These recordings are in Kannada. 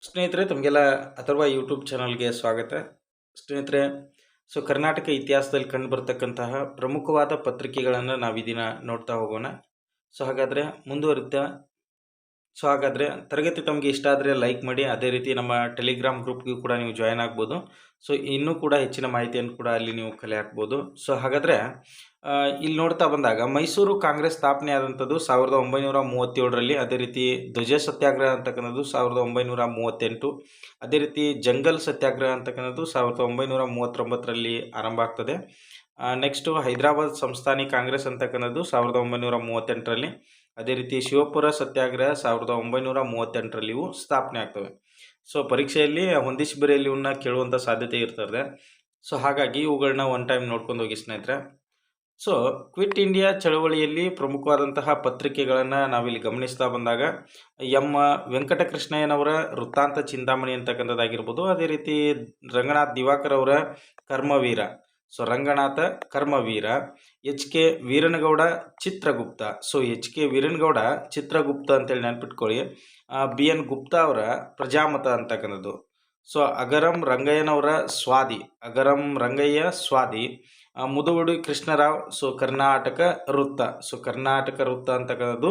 ಸ್ನೇಹಿತರೆ ತಮಗೆಲ್ಲ ಅಥರ್ವ ಯೂಟ್ಯೂಬ್ ಚಾನಲ್ಗೆ ಸ್ವಾಗತ. ಸ್ನೇಹಿತರೆ, ಕರ್ನಾಟಕ ಇತಿಹಾಸದಲ್ಲಿ ಕಂಡುಬರ್ತಕ್ಕಂತಹ ಪ್ರಮುಖವಾದ ಪತ್ರಿಕೆಗಳನ್ನು ನಾವು ಈ ದಿನ ನೋಡ್ತಾ ಹೋಗೋಣ. ಹಾಗಾದರೆ ಮುಂದುವರಿತಾ ಹಾಗಾದರೆ ತರಗತಿ ತಮಗೆ ಇಷ್ಟ ಆದರೆ ಲೈಕ್ ಮಾಡಿ. ಅದೇ ರೀತಿ ನಮ್ಮ ಟೆಲಿಗ್ರಾಮ್ ಗ್ರೂಪ್ಗೂ ಕೂಡ ನೀವು ಜಾಯ್ನ್ ಆಗ್ಬೋದು. ಇನ್ನೂ ಕೂಡ ಹೆಚ್ಚಿನ ಮಾಹಿತಿಯನ್ನು ಕೂಡ ಅಲ್ಲಿ ನೀವು ಕಲೆ ಹಾಕ್ಬೋದು. ಹಾಗಾದರೆ ಇಲ್ಲಿ ನೋಡ್ತಾ ಬಂದಾಗ ಮೈಸೂರು ಕಾಂಗ್ರೆಸ್ ಸ್ಥಾಪನೆ ಆದಂಥದ್ದು 1937ರಲ್ಲಿ. ಅದೇ ರೀತಿ ಧ್ವಜ ಸತ್ಯಾಗ್ರಹ ಅಂತಕ್ಕಂಥದ್ದು 1938. ಅದೇ ರೀತಿ ಜಂಗಲ್ ಸತ್ಯಾಗ್ರಹ ಅಂತಕ್ಕಂಥದ್ದು 1939ರಲ್ಲಿ ಆರಂಭ ಆಗ್ತದೆ. ನೆಕ್ಸ್ಟು ಹೈದರಾಬಾದ್ ಸಂಸ್ಥಾನಿ ಕಾಂಗ್ರೆಸ್ ಅಂತಕ್ಕಂಥದ್ದು 1938ರಲ್ಲಿ. ಅದೇ ರೀತಿ ಶಿವಪುರ ಸತ್ಯಾಗ್ರಹ 1938ರಲ್ಲಿಯೂ ಸ್ಥಾಪನೆ ಆಗ್ತವೆ. ಪರೀಕ್ಷೆಯಲ್ಲಿ ಹೊಂದಿಸಿ ಬರೆಯಲ್ಲಿ ಇವನ್ನ ಕೇಳುವಂಥ ಸಾಧ್ಯತೆ ಇರ್ತದೆ. ಹಾಗಾಗಿ ಇವುಗಳನ್ನ ಒನ್ ಟೈಮ್ ನೋಡ್ಕೊಂಡು ಹೋಗಿ ಸ್ನೇಹಿತರೆ. ಕ್ವಿಟ್ ಇಂಡಿಯಾ ಚಳವಳಿಯಲ್ಲಿ ಪ್ರಮುಖವಾದಂತಹ ಪತ್ರಿಕೆಗಳನ್ನು ನಾವಿಲ್ಲಿ ಗಮನಿಸ್ತಾ ಬಂದಾಗ ಎಂ ವೆಂಕಟಕೃಷ್ಣಯ್ಯನವರ ವೃತ್ತಾಂತ ಚಿಂತಾಮಣಿ ಅಂತಕ್ಕಂಥದ್ದಾಗಿರ್ಬೋದು. ಅದೇ ರೀತಿ ರಂಗನಾಥ್ ದಿವಾಕರ್ ಅವರ Karmaveera, Ranganatha Karmaveera. H K Veeranagouda Chitragupta. H K Veeranagouda Chitragupta ಅಂತೇಳಿ ನೆನ್ಪಿಟ್ಕೊಳ್ಳಿ. ಬಿ ಎನ್ ಗುಪ್ತಾ ಅವರ ಪ್ರಜಾಮತ ಅಂತಕ್ಕಂಥದ್ದು. ಅಗರಂ ರಂಗಯ್ಯನವರ ಸ್ವಾದಿ, ಅಗರಂ ರಂಗಯ್ಯ ಸ್ವಾದಿ. ಮುದುವಿಡು ಕೃಷ್ಣರಾವ್ ಕರ್ನಾಟಕ ವೃತ್ತ. ಕರ್ನಾಟಕ ವೃತ್ತ ಅಂತಕ್ಕಂಥದ್ದು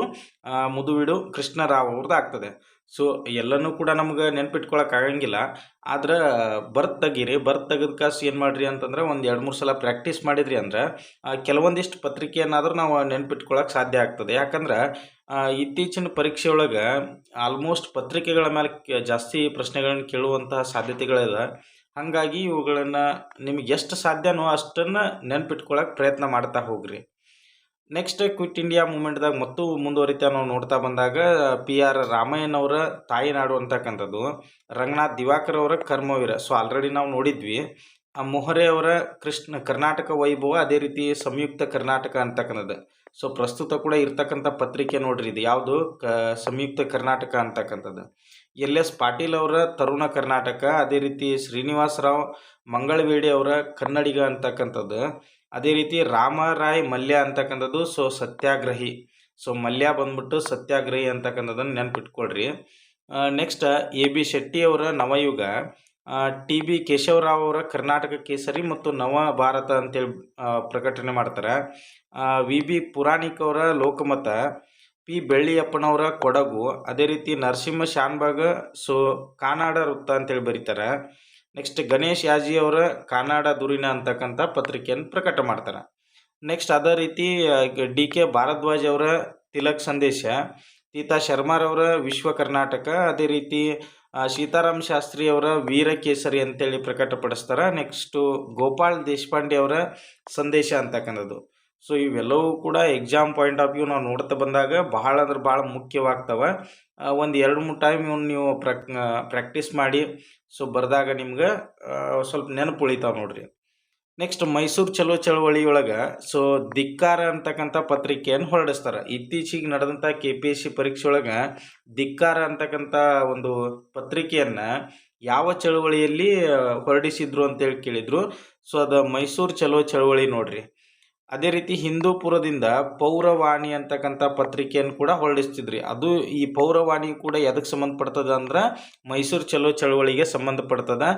ಮುದುವಿಡು ಕೃಷ್ಣರಾವ್ ಅವ್ರದ್ದು ಆಗ್ತದೆ. ಎಲ್ಲನೂ ಕೂಡ ನಮ್ಗೆ ನೆನ್ಪಿಟ್ಕೊಳಕ್ಕಾಗಂಗಿಲ್ಲ. ಆದ್ರೆ ಬರ್ತ್ ತೆಗೀರಿ. ಬರ್ತ್ ತೆಗೆದ ಕಾಸು ಏನು ಮಾಡಿರಿ ಅಂತಂದ್ರೆ ಒಂದು 2-3 ಸಲ ಪ್ರಾಕ್ಟೀಸ್ ಮಾಡಿದ್ರಿ ಅಂದ್ರೆ ಕೆಲವೊಂದಿಷ್ಟು ಪತ್ರಿಕೆಯನ್ನಾದರೂ ನಾವು ನೆನ್ಪಿಟ್ಕೊಳಕ್ಕೆ ಸಾಧ್ಯ ಆಗ್ತದೆ. ಯಾಕಂದ್ರೆ ಇತ್ತೀಚಿನ ಪರೀಕ್ಷೆಯೊಳಗೆ ಆಲ್ಮೋಸ್ಟ್ ಪತ್ರಿಕೆಗಳ ಮೇಲೆ ಜಾಸ್ತಿ ಪ್ರಶ್ನೆಗಳನ್ನು ಕೇಳುವಂತಹ ಸಾಧ್ಯತೆಗಳಿದೆ. ಹಾಗಾಗಿ ಇವುಗಳನ್ನು ನಿಮಗೆ ಎಷ್ಟು ಸಾಧ್ಯನೋ ಅಷ್ಟನ್ನು ನೆನ್ಪಿಟ್ಕೊಳಕ್ಕೆ ಪ್ರಯತ್ನ ಮಾಡ್ತಾ ಹೋಗ್ರಿ. ನೆಕ್ಸ್ಟ್ ಕ್ವಿಟ್ ಇಂಡಿಯಾ ಮೂಮೆಂಟ್ದಾಗ ಮತ್ತು ಮುಂದುವರಿತಾ ನಾವು ನೋಡ್ತಾ ಬಂದಾಗ ಪಿ ಆರ್ ರಾಮಯ್ಯನವರ ತಾಯಿನಾಡು ಅಂತಕ್ಕಂಥದ್ದು, ರಂಗನಾಥ್ ದಿವಾಕರ್ ಅವರ ಕರ್ಮವೀರ. ಆಲ್ರೆಡಿ ನಾವು ನೋಡಿದ್ವಿ. ಮೊಹರೆ ಅವರ ಕರ್ನಾಟಕ ವೈಭವ, ಅದೇ ರೀತಿ ಸಂಯುಕ್ತ ಕರ್ನಾಟಕ ಅಂತಕ್ಕಂಥದ್ದು. ಪ್ರಸ್ತುತ ಕೂಡ ಇರ್ತಕ್ಕಂಥ ಪತ್ರಿಕೆ ನೋಡ್ರಿ, ಇದು ಯಾವುದು ಸಂಯುಕ್ತ ಕರ್ನಾಟಕ ಅಂತಕ್ಕಂಥದ್ದು. ಎಲ್ ಎಸ್ ಪಾಟೀಲ್ ಅವರ ತರುಣ ಕರ್ನಾಟಕ, ಅದೇ ರೀತಿ ಶ್ರೀನಿವಾಸರಾವ್ ಮಂಗಳವೇಡಿ ಅವರ ಕನ್ನಡಿಗ ಅಂತಕ್ಕಂಥದ್ದು. ಅದೇ ರೀತಿ ರಾಮರಾಯ್ ಮಲ್ಯ ಅಂತಕ್ಕಂಥದ್ದು ಸತ್ಯಾಗ್ರಹಿ. ಮಲ್ಯ ಬಂದ್ಬಿಟ್ಟು ಸತ್ಯಾಗ್ರಹಿ ಅಂತಕ್ಕಂಥದ್ದನ್ನು ನೆನ್ಪಿಟ್ಕೊಳ್ರಿ. ನೆಕ್ಸ್ಟ್ ಎ ಬಿ ಶೆಟ್ಟಿ ಅವರ ನವಯುಗ, ಟಿ ಬಿ ಕೇಶವರಾವ್ ಅವರ ಕರ್ನಾಟಕ ಕೇಸರಿ ಮತ್ತು ನವ ಭಾರತ ಅಂತೇಳಿ ಪ್ರಕಟಣೆ ಮಾಡ್ತಾರೆ. ವಿ ಬಿ ಪುರಾಣಿಕ್ ಅವರ ಲೋಕಮತ, ಪಿ ಬೆಳ್ಳಿಯಪ್ಪನವರ ಕೊಡಗು, ಅದೇ ರೀತಿ ನರಸಿಂಹ ಶಾನ್ಭಾಗ್ ಕಾನಾಡ ವೃತ್ತ ಅಂತೇಳಿ ಬರೀತಾರೆ. ನೆಕ್ಸ್ಟ್ ಗಣೇಶ್ ಯಾಜಿ ಅವರ ಕಾನಾಡ ದುರಿನ ಅಂತಕ್ಕಂಥ ಪತ್ರಿಕೆಯನ್ನು ಪ್ರಕಟ ಮಾಡ್ತಾರೆ. ನೆಕ್ಸ್ಟ್ ಅದೇ ರೀತಿ ಡಿ ಕೆ ಭಾರದ್ವಾಜ್ ಅವರ ತಿಲಕ್ ಸಂದೇಶ, ತೀತಾ ಶರ್ಮಾರವರ ವಿಶ್ವ ಕರ್ನಾಟಕ, ಅದೇ ರೀತಿ ಸೀತಾರಾಮ್ ಶಾಸ್ತ್ರಿ ಅವರ ವೀರಕೇಸರಿ ಅಂತೇಳಿ ಪ್ರಕಟಪಡಿಸ್ತಾರೆ. ನೆಕ್ಸ್ಟು ಗೋಪಾಲ್ ದೇಶಪಾಂಡೆ ಅವರ ಸಂದೇಶ ಅಂತಕ್ಕಂಥದ್ದು. ಇವೆಲ್ಲವೂ ಕೂಡ ಎಕ್ಸಾಮ್ ಪಾಯಿಂಟ್ ಆಫ್ ವ್ಯೂ ನಾವು ನೋಡ್ತಾ ಬಂದಾಗ ಬಹಳ ಅಂದ್ರೆ ಭಾಳ ಮುಖ್ಯವಾಗ್ತವೆ. ಒಂದು 2-3 ಟೈಮ್ ಇವನು ನೀವು ಪ್ರಾಕ್ಟೀಸ್ ಮಾಡಿ ಬರೆದಾಗ ನಿಮ್ಗೆ ಸ್ವಲ್ಪ ನೆನಪು ಉಳಿತಾವೆ ನೋಡ್ರಿ. ನೆಕ್ಸ್ಟ್ ಮೈಸೂರು ಚಲೋ ಚಳವಳಿಯೊಳಗೆ ಧಿಕ್ಕಾರ ಅಂತಕ್ಕಂಥ ಪತ್ರಿಕೆಯನ್ನು ಹೊರಡಿಸ್ತಾರೆ. ಇತ್ತೀಚೆಗೆ ನಡೆದಂಥ KPSC ಪರೀಕ್ಷೆ ಒಳಗೆ ಧಿಕ್ಕಾರ ಅಂತಕ್ಕಂಥ ಒಂದು ಪತ್ರಿಕೆಯನ್ನು ಯಾವ ಚಳವಳಿಯಲ್ಲಿ ಹೊರಡಿಸಿದ್ರು ಅಂತೇಳಿ ಕೇಳಿದರು. ಅದು ಮೈಸೂರು ಚಲೋ ಚಳವಳಿ ನೋಡ್ರಿ. ಅದೇ ರೀತಿ ಹಿಂದೂಪುರದಿಂದ ಪೌರವಾಣಿ ಅಂತಕ್ಕಂಥ ಪತ್ರಿಕೆಯನ್ನು ಕೂಡ ಹೊರಡಿಸ್ತಿದ್ರಿ. ಅದು ಈ ಪೌರವಾಣಿ ಕೂಡ ಎದಕ್ಕೆ ಸಂಬಂಧಪಡ್ತದೆ ಅಂದ್ರೆ ಮೈಸೂರು ಚಲೋ ಚಳವಳಿಗೆ ಸಂಬಂಧಪಡ್ತದೆ.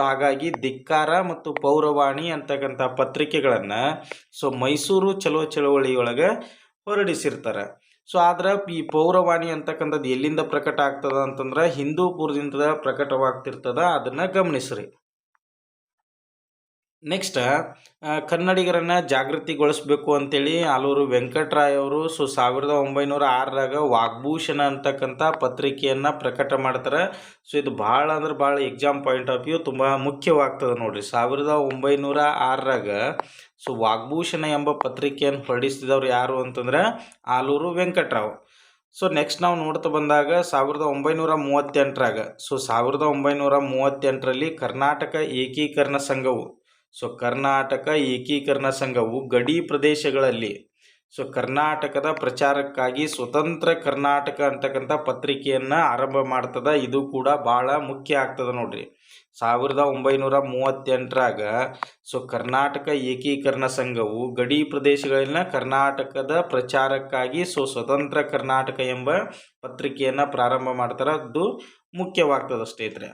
ಹಾಗಾಗಿ ಧಿಕ್ಕಾರ ಮತ್ತು ಪೌರವಾಣಿ ಅಂತಕ್ಕಂಥ ಪತ್ರಿಕೆಗಳನ್ನು ಮೈಸೂರು ಚಲೋ ಚಳವಳಿಯೊಳಗೆ ಹೊರಡಿಸಿರ್ತಾರೆ. ಆದ್ರೆ ಈ ಪೌರವಾಣಿ ಅಂತಕ್ಕಂಥದ್ದು ಎಲ್ಲಿಂದ ಪ್ರಕಟ ಆಗ್ತದ ಅಂತಂದ್ರೆ ಹಿಂದೂಪುರದಿಂದ ಪ್ರಕಟವಾಗ್ತಿರ್ತದ. ಅದನ್ನು ಗಮನಿಸ್ರಿ. ನೆಕ್ಸ್ಟ್ ಕನ್ನಡಿಗರನ್ನು ಜಾಗೃತಿಗೊಳಿಸಬೇಕು ಅಂತೇಳಿ ಆಲೂರು ವೆಂಕಟರಾಯ್ ಅವರು 1906ರಾಗ ವಾಗ್ಭೂಷಣ ಅಂತಕ್ಕಂಥ ಪತ್ರಿಕೆಯನ್ನು ಪ್ರಕಟ ಮಾಡ್ತಾರೆ. ಇದು ಭಾಳ ಅಂದ್ರೆ ಭಾಳ ಎಕ್ಸಾಮ್ ಪಾಯಿಂಟ್ ಆಫ್ ವ್ಯೂ ತುಂಬ ಮುಖ್ಯವಾಗ್ತದೆ ನೋಡ್ರಿ. 1906ರಾಗ ವಾಗ್ಭೂಷಣ ಎಂಬ ಪತ್ರಿಕೆಯನ್ನು ಹೊರಡಿಸಿದವರು ಯಾರು ಅಂತಂದ್ರೆ ಆಲೂರು ವೆಂಕಟರಾವ್. ನೆಕ್ಸ್ಟ್ ನಾವು ನೋಡ್ತಾ ಬಂದಾಗ 1938ರಾಗ 1938ರಲ್ಲಿ ಕರ್ನಾಟಕ ಏಕೀಕರಣ ಸಂಘವು ಕರ್ನಾಟಕ ಏಕೀಕರಣ ಸಂಘವು ಗಡಿ ಪ್ರದೇಶಗಳಲ್ಲಿ ಕರ್ನಾಟಕದ ಪ್ರಚಾರಕ್ಕಾಗಿ ಸ್ವತಂತ್ರ ಕರ್ನಾಟಕ ಅಂತಕ್ಕಂಥ ಪತ್ರಿಕೆಯನ್ನು ಆರಂಭ ಮಾಡ್ತದೆ. ಇದು ಕೂಡ ಭಾಳ ಮುಖ್ಯ ಆಗ್ತದೆ ನೋಡ್ರಿ. 1938ರಾಗ ಸೊ ಕರ್ನಾಟಕ ಏಕೀಕರಣ ಸಂಘವು ಗಡಿ ಪ್ರದೇಶಗಳಲ್ಲಿನ ಕರ್ನಾಟಕದ ಪ್ರಚಾರಕ್ಕಾಗಿ ಸೊ ಸ್ವತಂತ್ರ ಕರ್ನಾಟಕ ಎಂಬ ಪತ್ರಿಕೆಯನ್ನು ಪ್ರಾರಂಭ ಮಾಡ್ತಾರೆ. ಅದು ಮುಖ್ಯವಾಗ್ತದೆ ಸ್ನೇಹಿತರೆ.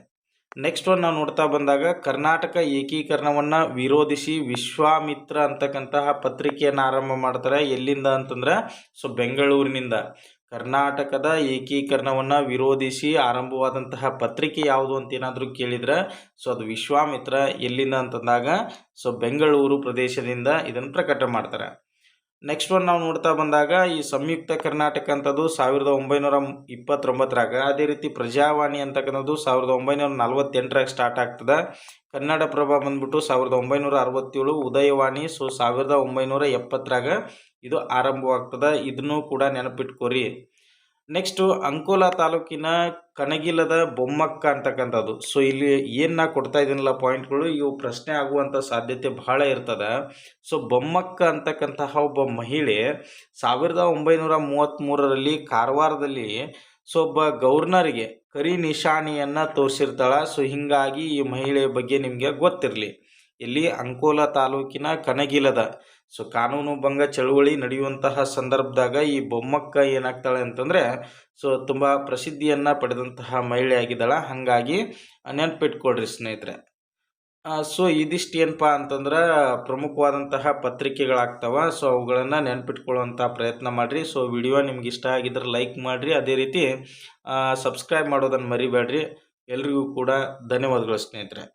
ನೆಕ್ಸ್ಟ್ ಒಂದು ನಾವು ನೋಡ್ತಾ ಬಂದಾಗ ಕರ್ನಾಟಕ ಏಕೀಕರಣವನ್ನು ವಿರೋಧಿಸಿ ವಿಶ್ವಾಮಿತ್ರ ಅಂತಕ್ಕಂತಹ ಪತ್ರಿಕೆಯನ್ನು ಆರಂಭ ಮಾಡ್ತಾರೆ. ಎಲ್ಲಿಂದ ಅಂತಂದ್ರೆ ಸೊ ಬೆಂಗಳೂರಿನಿಂದ. ಕರ್ನಾಟಕದ ಏಕೀಕರಣವನ್ನು ವಿರೋಧಿಸಿ ಆರಂಭವಾದಂತಹ ಪತ್ರಿಕೆ ಯಾವುದು ಅಂತ ಏನಾದರೂ ಕೇಳಿದ್ರೆ ಸೊ ಅದು ವಿಶ್ವಾಮಿತ್ರ. ಎಲ್ಲಿಂದ ಅಂತಂದಾಗ ಸೊ ಬೆಂಗಳೂರು ಪ್ರದೇಶದಿಂದ ಇದನ್ನು ಪ್ರಕಟ ಮಾಡ್ತಾರೆ. ನೆಕ್ಸ್ಟ್ ಒಂದು ನಾವು ನೋಡ್ತಾ ಬಂದಾಗ ಈ ಸಂಯುಕ್ತ ಕರ್ನಾಟಕ ಅಂತದ್ದು 1929ರಾಗ, ಅದೇ ರೀತಿ ಪ್ರಜಾವಾಣಿ ಅಂತಕ್ಕಂಥದ್ದು 1948ರಾಗ ಸ್ಟಾರ್ಟ್ ಆಗ್ತದೆ. ಕನ್ನಡಪ್ರಭ ಬಂದ್ಬಿಟ್ಟು 1967, ಉದಯವಾಣಿ ಸೊ 1970ರಾಗ ಇದು ಆರಂಭವಾಗ್ತದೆ. ಇದನ್ನು ಕೂಡ ನೆನಪಿಟ್ಕೋರಿ. ನೆಕ್ಸ್ಟು ಅಂಕೋಲಾ ತಾಲೂಕಿನ ಕಣಗಿಲದ ಬೊಮ್ಮಕ್ಕ ಅಂತಕ್ಕಂಥದ್ದು. ಸೊ ಇಲ್ಲಿ ಏನು ನಾ ಕೊಡ್ತಾ ಇದ್ದೀನಲ್ಲ ಪಾಯಿಂಟ್ಗಳು, ಇವು ಪ್ರಶ್ನೆ ಆಗುವಂಥ ಸಾಧ್ಯತೆ ಬಹಳ ಇರ್ತದೆ. ಸೊ ಬೊಮ್ಮಕ್ಕ ಅಂತಕ್ಕಂತಹ ಒಬ್ಬ ಮಹಿಳೆ 1933ರಲ್ಲಿ ಕಾರವಾರದಲ್ಲಿ ಸೊ ಒಬ್ಬ ಗವರ್ನರಿಗೆ ಕರಿ ನಿಶಾಣಿಯನ್ನು ತೋರಿಸಿರ್ತಾಳೆ. ಸೊ ಹೀಗಾಗಿ ಈ ಮಹಿಳೆಯ ಬಗ್ಗೆ ನಿಮಗೆ ಗೊತ್ತಿರಲಿ. ಇಲ್ಲಿ ಅಂಕೋಲಾ ತಾಲೂಕಿನ ಕಣಗಿಲದ ಸೊ ಕಾನೂನು ಭಂಗ ಚಳುವಳಿ ನಡೆಯುವಂತಹ ಸಂದರ್ಭದಾಗ ಈ ಬೊಮ್ಮಕ್ಕ ಏನಾಗ್ತಾಳೆ ಅಂತಂದರೆ ಸೊ ತುಂಬ ಪ್ರಸಿದ್ಧಿಯನ್ನು ಪಡೆದಂತಹ ಮಹಿಳೆ ಆಗಿದ್ದಾಳೆ. ಹಾಗಾಗಿ ನೆನಪಿಟ್ಕೊಳ್ರಿ ಸ್ನೇಹಿತರೆ. ಸೊ ಇದಿಷ್ಟು ಏನಪ್ಪ ಅಂತಂದ್ರೆ ಪ್ರಮುಖವಾದಂತಹ ಪತ್ರಿಕೆಗಳಾಗ್ತವೆ. ಸೊ ಅವುಗಳನ್ನು ನೆನಪಿಟ್ಕೊಳ್ಳುವಂಥ ಪ್ರಯತ್ನ ಮಾಡಿರಿ. ಸೊ ವಿಡಿಯೋ ನಿಮ್ಗೆ ಇಷ್ಟ ಆಗಿದ್ರೆ ಲೈಕ್ ಮಾಡಿರಿ. ಅದೇ ರೀತಿ ಸಬ್ಸ್ಕ್ರೈಬ್ ಮಾಡೋದನ್ನು ಮರಿಬೇಡ್ರಿ. ಎಲ್ರಿಗೂ ಕೂಡ ಧನ್ಯವಾದಗಳು ಸ್ನೇಹಿತರೆ.